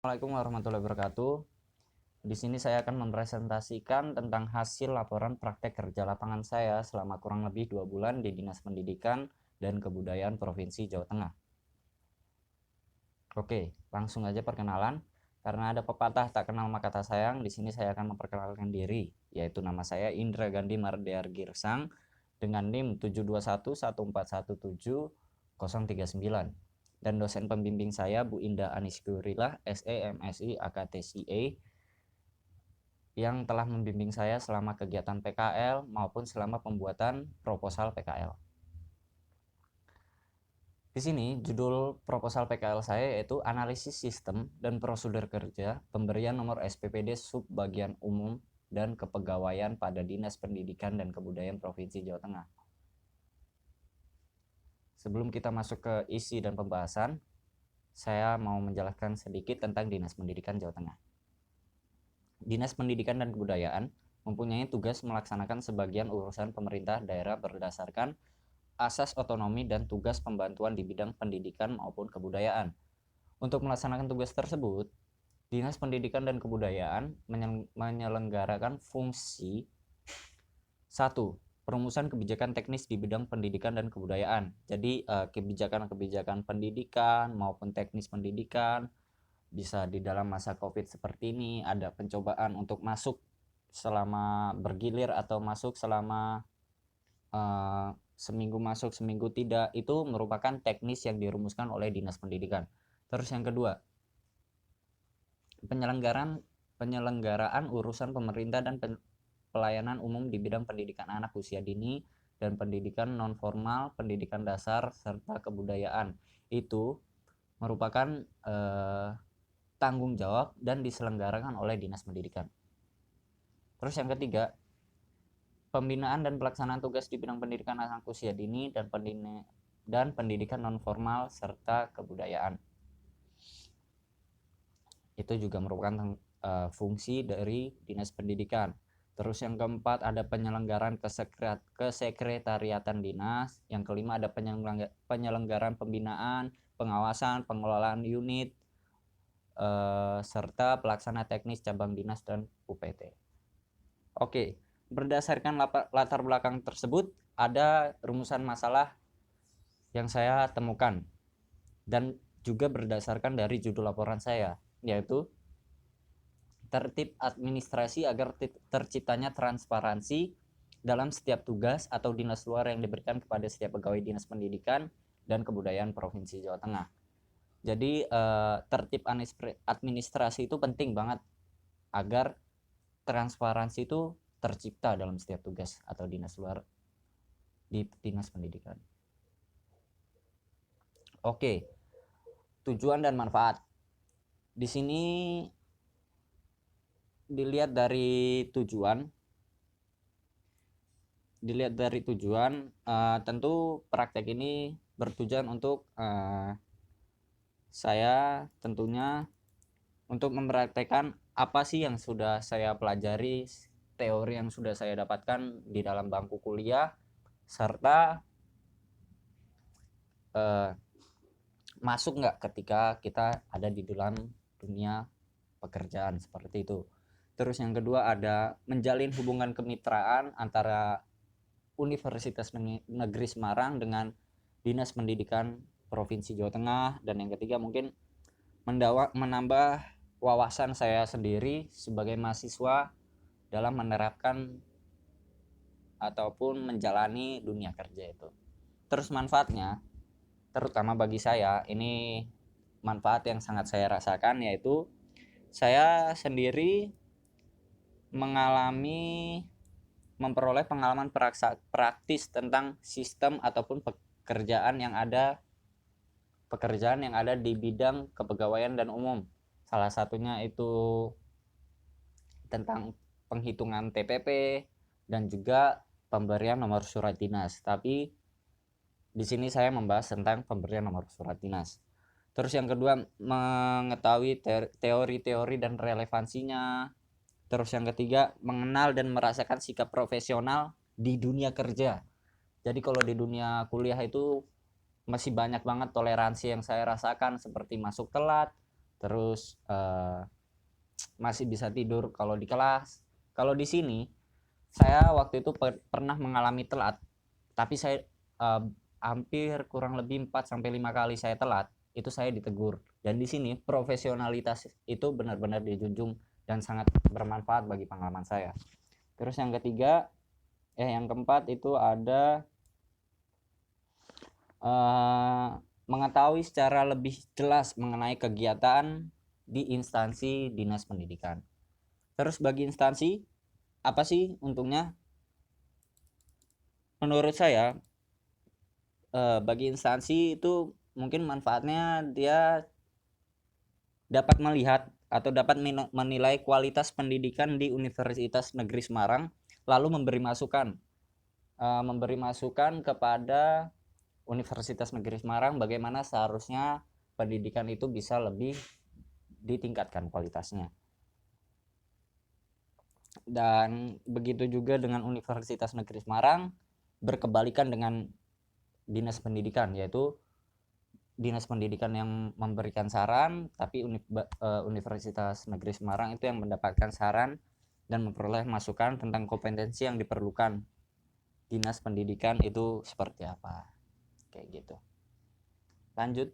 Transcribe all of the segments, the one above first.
Assalamualaikum warahmatullahi wabarakatuh. Di sini saya akan mempresentasikan tentang hasil laporan praktek kerja lapangan saya selama kurang lebih 2 bulan di Dinas Pendidikan dan Kebudayaan Provinsi Jawa Tengah. Oke, langsung aja perkenalan. Karena ada pepatah tak kenal maka tak sayang, di sini saya akan memperkenalkan diri, yaitu nama saya Indra Gandhi Mardiar Girsang dengan NIM 72141170039. Dan dosen pembimbing saya Bu Indah Anis Gurilah, SE MSI AKTCA, yang telah membimbing saya selama kegiatan PKL maupun selama pembuatan proposal PKL. Di sini judul proposal PKL saya yaitu analisis sistem dan prosedur kerja pemberian nomor SPPD Subbagian Umum dan Kepegawaian pada Dinas Pendidikan dan Kebudayaan Provinsi Jawa Tengah. Sebelum kita masuk ke isi dan pembahasan, saya mau menjelaskan sedikit tentang Dinas Pendidikan Jawa Tengah. Dinas Pendidikan dan Kebudayaan mempunyai tugas melaksanakan sebagian urusan pemerintah daerah berdasarkan asas otonomi dan tugas pembantuan di bidang pendidikan maupun kebudayaan. Untuk melaksanakan tugas tersebut, Dinas Pendidikan dan Kebudayaan menyelenggarakan fungsi 1. Perumusan kebijakan teknis di bidang pendidikan dan kebudayaan. Jadi kebijakan-kebijakan pendidikan maupun teknis pendidikan bisa di dalam masa COVID seperti ini, ada pencobaan untuk masuk selama bergilir atau masuk selama seminggu masuk seminggu tidak, itu merupakan teknis yang dirumuskan oleh Dinas Pendidikan. Terus yang kedua, penyelenggaraan urusan pemerintah dan pelayanan umum di bidang pendidikan anak usia dini dan pendidikan non formal, pendidikan dasar serta kebudayaan itu merupakan tanggung jawab dan diselenggarakan oleh Dinas Pendidikan. Terus yang ketiga, pembinaan dan pelaksanaan tugas di bidang pendidikan anak usia dini dan pendidikan non formal serta kebudayaan. Itu juga merupakan fungsi dari Dinas Pendidikan. Terus yang keempat ada penyelenggaraan kesekretariatan dinas. Yang kelima ada penyelenggaraan pembinaan, pengawasan, pengelolaan unit, serta pelaksana teknis cabang dinas dan UPT. Oke, berdasarkan latar belakang tersebut ada rumusan masalah yang saya temukan dan juga berdasarkan dari judul laporan saya, yaitu tertib administrasi agar terciptanya transparansi dalam setiap tugas atau dinas luar yang diberikan kepada setiap pegawai Dinas Pendidikan dan Kebudayaan Provinsi Jawa Tengah. Jadi tertib administrasi itu penting banget agar transparansi itu tercipta dalam setiap tugas atau dinas luar di Dinas Pendidikan. Oke, tujuan dan manfaat. Di sini dilihat dari tujuan, tentu praktek ini bertujuan untuk saya tentunya untuk mempraktekkan apa sih yang sudah saya pelajari, teori yang sudah saya dapatkan di dalam bangku kuliah, serta masuk nggak ketika kita ada di dalam dunia pekerjaan seperti itu. Terus yang kedua ada menjalin hubungan kemitraan antara Universitas Negeri Semarang dengan Dinas Pendidikan Provinsi Jawa Tengah. Dan yang ketiga mungkin menambah wawasan saya sendiri sebagai mahasiswa dalam menerapkan ataupun menjalani dunia kerja itu. Terus manfaatnya, terutama bagi saya, ini manfaat yang sangat saya rasakan, yaitu saya sendiri memperoleh pengalaman praktis tentang sistem ataupun pekerjaan yang ada di bidang kepegawaian dan umum. Salah satunya itu tentang penghitungan TPP dan juga pemberian nomor surat dinas. Tapi di sini saya membahas tentang pemberian nomor surat dinas. Terus yang kedua, mengetahui teori-teori dan relevansinya. Terus yang ketiga, mengenal dan merasakan sikap profesional di dunia kerja. Jadi kalau di dunia kuliah itu masih banyak banget toleransi yang saya rasakan, seperti masuk telat, terus masih bisa tidur kalau di kelas. Kalau di sini saya waktu itu pernah mengalami telat, tapi saya hampir kurang lebih 4 sampai 5 kali saya telat, itu saya ditegur. Dan di sini profesionalitas itu benar-benar dijunjung dan sangat bermanfaat bagi pengalaman saya. Terus yang ketiga, yang keempat itu ada mengetahui secara lebih jelas mengenai kegiatan di instansi dinas pendidikan. Terus bagi instansi, apa sih untungnya? Menurut saya, bagi instansi itu mungkin manfaatnya dia dapat melihat atau dapat menilai kualitas pendidikan di Universitas Negeri Semarang, lalu memberi masukan kepada Universitas Negeri Semarang bagaimana seharusnya pendidikan itu bisa lebih ditingkatkan kualitasnya. Dan begitu juga dengan Universitas Negeri Semarang berkebalikan dengan dinas pendidikan, yaitu dinas pendidikan yang memberikan saran, tapi Universitas Negeri Semarang itu yang mendapatkan saran dan memperoleh masukan tentang kompetensi yang diperlukan dinas pendidikan itu seperti apa, kayak gitu. Lanjut.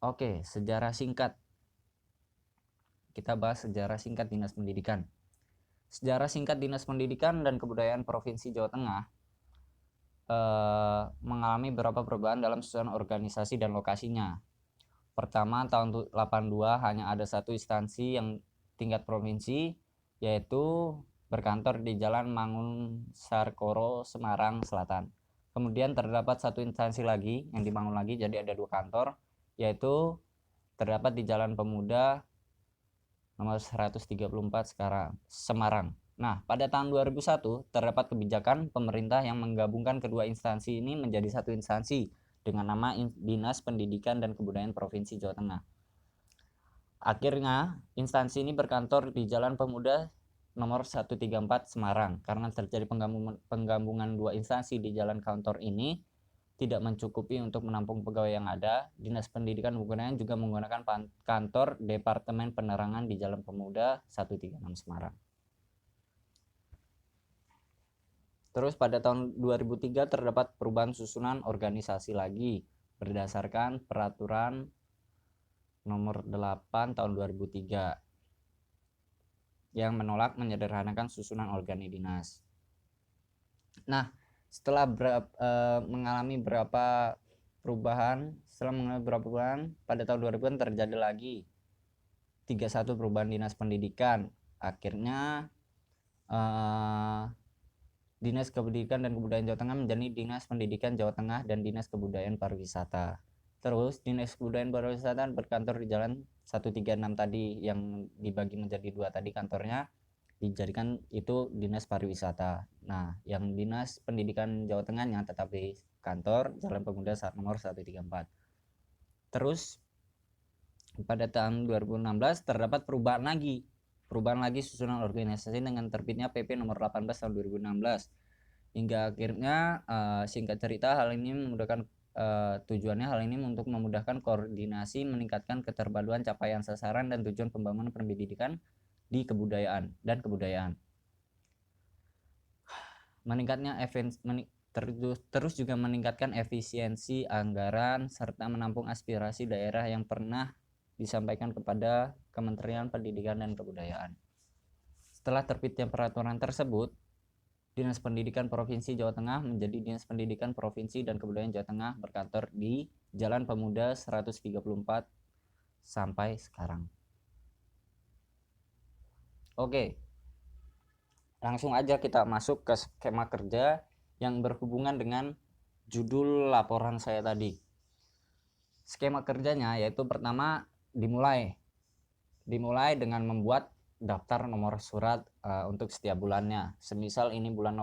Oke, sejarah singkat. Kita bahas sejarah singkat dinas pendidikan. Sejarah singkat dinas pendidikan dan kebudayaan Provinsi Jawa Tengah mengalami beberapa perubahan dalam susunan organisasi dan lokasinya. Pertama, tahun 82 hanya ada satu instansi yang tingkat provinsi, yaitu berkantor di Jalan Mangunsarkoro, Semarang Selatan. Kemudian terdapat satu instansi lagi yang dibangun lagi, jadi ada 2 kantor, yaitu terdapat di Jalan Pemuda nomor 134 sekarang Semarang. Nah, pada tahun 2001 terdapat kebijakan pemerintah yang menggabungkan kedua instansi ini menjadi satu instansi dengan nama Dinas Pendidikan dan Kebudayaan Provinsi Jawa Tengah. Akhirnya, instansi ini berkantor di Jalan Pemuda nomor 134 Semarang. Karena terjadi penggabungan dua instansi di jalan kantor ini tidak mencukupi untuk menampung pegawai yang ada, Dinas Pendidikan dan Kebudayaan juga menggunakan kantor Departemen Penerangan di Jalan Pemuda 136 Semarang. Terus pada tahun 2003 terdapat perubahan susunan organisasi lagi berdasarkan peraturan nomor 8 tahun 2003 yang menolak menyederhanakan susunan organi dinas. Nah, setelah mengalami beberapa perubahan, pada tahun 2000 terjadi lagi 31 perubahan dinas pendidikan. Akhirnya Dinas Pendidikan dan Kebudayaan Jawa Tengah menjadi Dinas Pendidikan Jawa Tengah dan Dinas Kebudayaan Pariwisata. Terus Dinas Kebudayaan Pariwisata berkantor di Jalan 136 tadi yang dibagi menjadi 2 tadi kantornya dijadikan itu Dinas Pariwisata. Nah, yang Dinas Pendidikan Jawa Tengahnya tetap di kantor Jalan Pemuda nomor 134. Terus pada tahun 2016 terdapat perubahan lagi susunan organisasi dengan terbitnya PP nomor 18 tahun 2016. Hingga akhirnya singkat cerita hal ini memudahkan tujuannya hal ini untuk memudahkan koordinasi, meningkatkan keterpaduan capaian sasaran dan tujuan pembangunan pendidikan di kebudayaan. Meningkatnya terus juga meningkatkan efisiensi anggaran serta menampung aspirasi daerah yang pernah disampaikan kepada Kementerian Pendidikan dan Kebudayaan. Setelah terbitnya peraturan tersebut, Dinas Pendidikan Provinsi Jawa Tengah menjadi Dinas Pendidikan Provinsi dan Kebudayaan Jawa Tengah berkantor di Jalan Pemuda 134 sampai sekarang. Oke. Langsung aja kita masuk ke skema kerja yang berhubungan dengan judul laporan saya tadi. Skema kerjanya yaitu pertama dimulai dengan membuat daftar nomor surat untuk setiap bulannya. Semisal ini bulan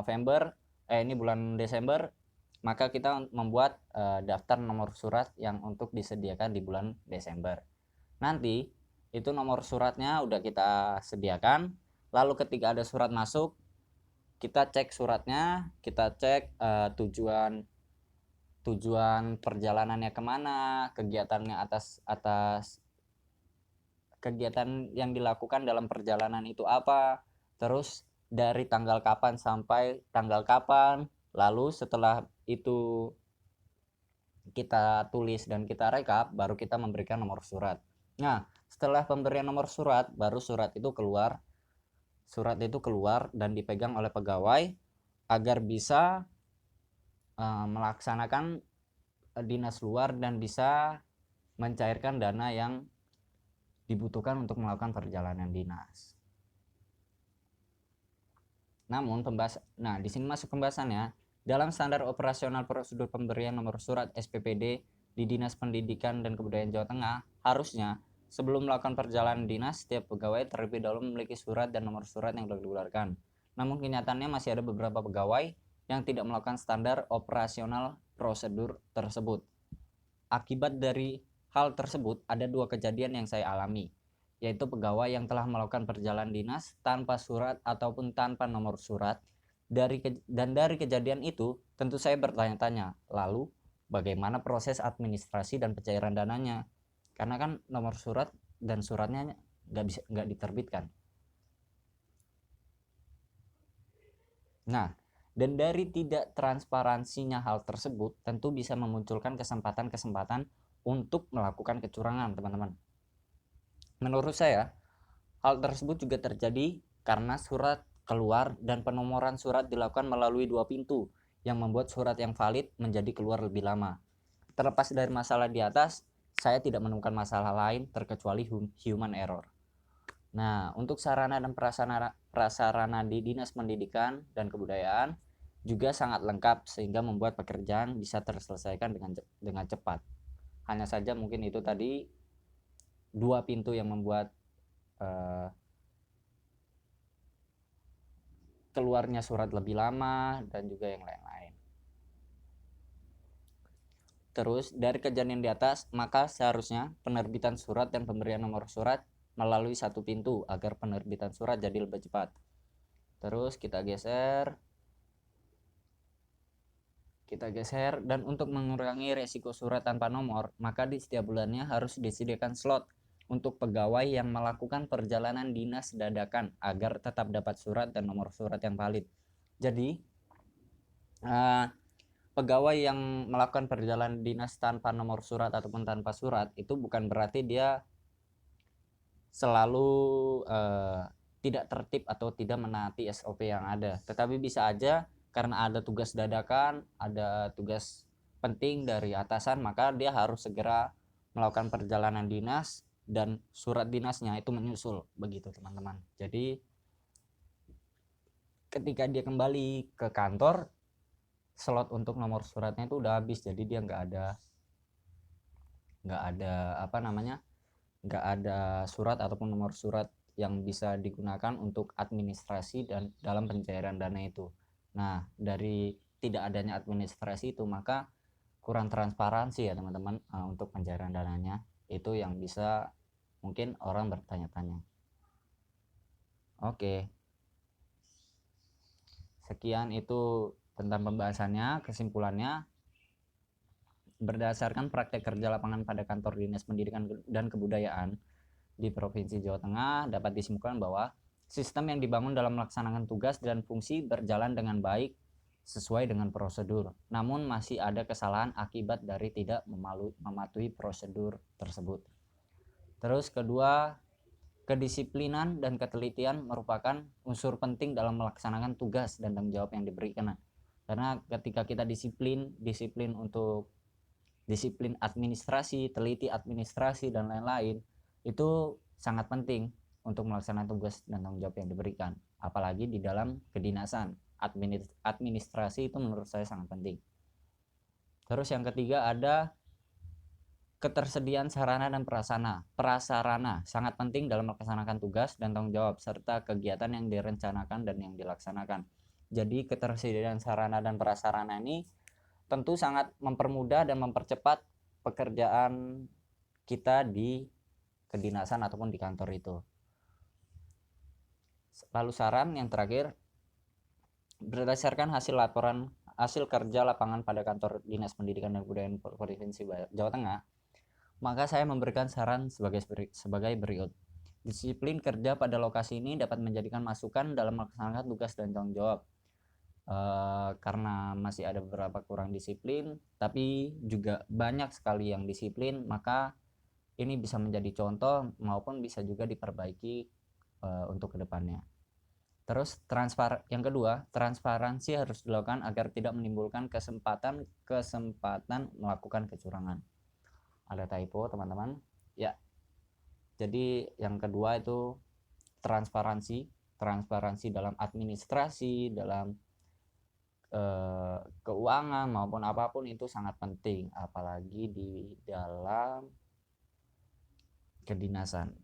Desember, maka kita membuat daftar nomor surat yang untuk disediakan di bulan Desember. Nanti itu nomor suratnya udah kita sediakan, lalu ketika ada surat masuk, kita cek suratnya, kita cek tujuan tujuan perjalanannya kemana, kegiatannya atas kegiatan yang dilakukan dalam perjalanan itu apa, terus dari tanggal kapan sampai tanggal kapan, lalu setelah itu kita tulis dan kita rekap, baru kita memberikan nomor surat. Nah, setelah pemberian nomor surat, baru surat itu keluar dan dipegang oleh pegawai agar bisa melaksanakan dinas luar dan bisa mencairkan dana yang dibutuhkan untuk melakukan perjalanan dinas. Namun di sini masuk pembahasannya. Dalam standar operasional prosedur pemberian nomor surat SPPD di Dinas Pendidikan dan Kebudayaan Jawa Tengah, harusnya sebelum melakukan perjalanan dinas, setiap pegawai terlebih dahulu memiliki surat dan nomor surat yang dikeluarkan. Namun kenyataannya masih ada beberapa pegawai yang tidak melakukan standar operasional prosedur tersebut. Akibat dari hal tersebut, ada 2 kejadian yang saya alami, yaitu pegawai yang telah melakukan perjalanan dinas tanpa surat ataupun tanpa nomor surat. Dari kejadian itu, tentu saya bertanya-tanya, lalu bagaimana proses administrasi dan pencairan dananya? Karena kan nomor surat dan suratnya nggak diterbitkan. Nah, dan dari tidak transparansinya hal tersebut tentu bisa memunculkan kesempatan-kesempatan untuk melakukan kecurangan, teman-teman. Menurut saya, hal tersebut juga terjadi karena surat keluar dan penomoran surat dilakukan melalui 2 pintu yang membuat surat yang valid menjadi keluar lebih lama. Terlepas dari masalah di atas, saya tidak menemukan masalah lain terkecuali human error. Nah, untuk sarana dan prasarana di Dinas Pendidikan dan Kebudayaan juga sangat lengkap sehingga membuat pekerjaan bisa terselesaikan dengan cepat. Hanya saja mungkin itu tadi 2 pintu yang membuat keluarnya surat lebih lama dan juga yang lain-lain. Terus dari kejadian di atas, maka seharusnya penerbitan surat dan pemberian nomor surat melalui 1 pintu agar penerbitan surat jadi lebih cepat. Terus kita geser dan untuk mengurangi resiko surat tanpa nomor, maka di setiap bulannya harus disediakan slot untuk pegawai yang melakukan perjalanan dinas dadakan agar tetap dapat surat dan nomor surat yang valid. Jadi pegawai yang melakukan perjalanan dinas tanpa nomor surat ataupun tanpa surat itu bukan berarti dia selalu tidak tertib atau tidak menaati SOP yang ada, tetapi bisa aja karena ada tugas dadakan, ada tugas penting dari atasan, maka dia harus segera melakukan perjalanan dinas dan surat dinasnya itu menyusul, begitu teman-teman. Jadi ketika dia kembali ke kantor, slot untuk nomor suratnya itu udah habis, jadi dia nggak ada surat ataupun nomor surat yang bisa digunakan untuk administrasi dan dalam pencairan dana itu. Nah, dari tidak adanya administrasi itu, maka kurang transparansi ya teman-teman untuk pencairan dananya. Itu yang bisa mungkin orang bertanya-tanya. Oke, sekian itu tentang pembahasannya. Kesimpulannya, berdasarkan praktek kerja lapangan pada kantor Dinas Pendidikan dan Kebudayaan di Provinsi Jawa Tengah, dapat disimpulkan bahwa sistem yang dibangun dalam melaksanakan tugas dan fungsi berjalan dengan baik sesuai dengan prosedur. Namun masih ada kesalahan akibat dari tidak mematuhi prosedur tersebut. Terus kedua, kedisiplinan dan ketelitian merupakan unsur penting dalam melaksanakan tugas dan tanggung jawab yang diberikan. Karena ketika kita disiplin untuk disiplin administrasi, teliti administrasi dan lain-lain, itu sangat penting untuk melaksanakan tugas dan tanggung jawab yang diberikan. Apalagi di dalam kedinasan, administrasi itu menurut saya sangat penting. Terus yang ketiga ada ketersediaan sarana dan prasarana sangat penting dalam melaksanakan tugas dan tanggung jawab serta kegiatan yang direncanakan dan yang dilaksanakan. Jadi ketersediaan sarana dan prasarana ini tentu sangat mempermudah dan mempercepat pekerjaan kita di kedinasan ataupun di kantor itu. Lalu saran yang terakhir, berdasarkan hasil laporan hasil kerja lapangan pada kantor Dinas Pendidikan dan Kebudayaan Provinsi Jawa Tengah, maka saya memberikan saran sebagai berikut. Disiplin kerja pada lokasi ini dapat menjadikan masukan dalam melaksanakan tugas dan tanggung jawab. Karena masih ada beberapa kurang disiplin, tapi juga banyak sekali yang disiplin, maka ini bisa menjadi contoh maupun bisa juga diperbaiki untuk kedepannya. Terus yang kedua, transparansi harus dilakukan agar tidak menimbulkan kesempatan melakukan kecurangan. Ada typo teman-teman ya. Jadi yang kedua itu transparansi dalam administrasi, dalam keuangan maupun apapun itu sangat penting, apalagi di dalam kedinasan,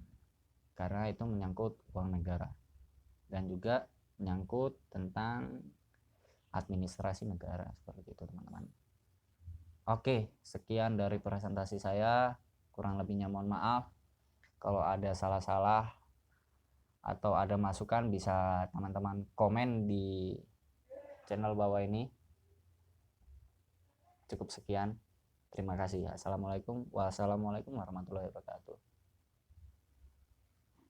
karena itu menyangkut uang negara dan juga menyangkut tentang administrasi negara, seperti itu teman-teman. Oke, sekian dari presentasi saya, kurang lebihnya mohon maaf. Kalau ada salah-salah atau ada masukan bisa teman-teman komen di channel bawah ini. Cukup sekian, terima kasih. Assalamualaikum warahmatullahi wabarakatuh.